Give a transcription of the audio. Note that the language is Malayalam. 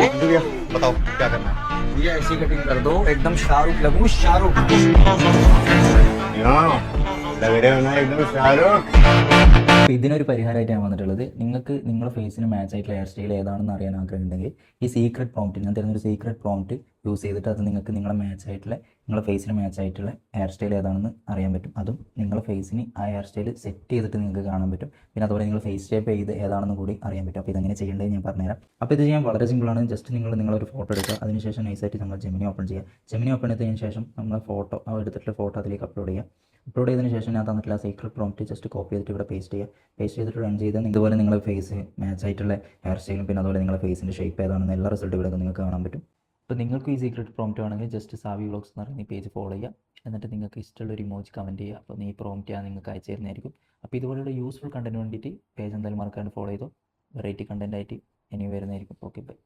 भैया बताओ क्या करना है। भैया ऐसी कटिंग कर दो एकदम शाहरुख लगूं शाहरुख। हाँ, लग रहे हो ना एकदम शाहरुख। അപ്പോൾ ഇതിനൊരു പരിഹാരമായിട്ട് ഞാൻ വന്നിട്ടുള്ളത്, നിങ്ങൾക്ക് നിങ്ങളുടെ ഫേസിന് മാച്ച് ആയിട്ടുള്ള ഹെയർ സ്റ്റൈൽ ഏതാണെന്ന് അറിയാൻ ആഗ്രഹമുണ്ടെങ്കിൽ ഈ സീക്രട്ട് പ്രോംപ്റ്റ്, ഞാൻ തരുന്നൊരു സീക്രട്ട് പ്രോംപ്റ്റ് യൂസ് ചെയ്തിട്ട് അത് നിങ്ങൾക്ക് നിങ്ങളുടെ മാച്ച് ആയിട്ടുള്ള, നിങ്ങളുടെ ഫേസിന് മാച്ച് ആയിട്ടുള്ള ഹെയർ സ്റ്റൈൽ ഏതാണെന്ന് അറിയാൻ പറ്റും. അതും നിങ്ങളുടെ ഫേസിന് ആ ഹെയർ സ്റ്റൈൽ സെറ്റ് ചെയ്തിട്ട് നിങ്ങൾക്ക് കാണാൻ പറ്റും. പിന്നെ അതുപോലെ നിങ്ങൾ ഫേസ് ഷേപ്പ് ചെയ്ത് ഏതാണെന്ന് കൂടി അറിയാൻ പറ്റും. അപ്പോൾ ഇതെങ്ങനെ ചെയ്യേണ്ടത് ഞാൻ പറഞ്ഞുതരാം. അപ്പോൾ ഇത് ചെയ്യാൻ വളരെ സിമ്പിളാണ്. ജസ്റ്റ് നിങ്ങളൊരു ഫോട്ടോ എടുക്കുക. അതിനുശേഷം നൈസായിട്ട് നമ്മൾ ജെമിനി ഓപ്പൺ ചെയ്യുക. ജെമിനി ഓപ്പൺ ചെയ്തതിന് ശേഷം നമ്മൾ ഫോട്ടോ, എടുത്തിട്ടുള്ള ഫോട്ടോ അതിലേക്ക് അപ്ലോഡ് ചെയ്യുക. അപ്ലോഡ് ചെയ്തതിന് ശേഷം ഞാൻ തന്നിട്ടുള്ള സീക്രട്ട് പ്രോംപ്റ്റ് ജസ്റ്റ് കോപ്പി ചെയ്തിട്ട് ഇവിടെ പേസ്റ്റ് ചെയ്യുക. പേസ്റ്റ് ചെയ്തിട്ട് റൺ ചെയ്ത് ഇതുപോലെ നിങ്ങളുടെ ഫേസ് മാച്ച് ആയിട്ടുള്ള ഹെയർ സ്റ്റൈലും പിന്നെ അതുപോലെ നിങ്ങളുടെ ഫേസിൻ്റെ ഷേപ്പ് ഏതാണെന്ന് എല്ലാ റിസൾട്ടും ഇവിടെ നിങ്ങൾക്ക് കാണാൻ പറ്റും. അപ്പോൾ നിങ്ങൾക്ക് ഈ സീക്രട്ട് പ്രോംപ്റ്റ് ആണെങ്കിൽ ജസ്റ്റ് സാവി വ്ളോഗ്സ് എന്ന് പറയുന്ന ഈ പേജ് ഫോളോ ചെയ്യുക. എന്നിട്ട് നിങ്ങൾക്ക് ഇഷ്ടമുള്ള ഒരു ഇമോജി കമൻറ്റ് ചെയ്യുക. അപ്പോൾ ഈ പ്രോംപ്റ്റ് ഞാൻ നിങ്ങൾക്ക് അയച്ചു തരുന്നതായിരിക്കും. അപ്പോൾ ഇതുപോലുള്ള യൂസ്ഫുൾ കണ്ടൻറ്റ് വേണ്ടിയിട്ട് പേജ് എന്തായാലും മറക്കാണ്ട് ഫോളോ ചെയ്തോ. വെറൈറ്റി കണ്ടൻറ്റായിട്ട് ഇനി വരുന്നതായിരിക്കും. Okay bye.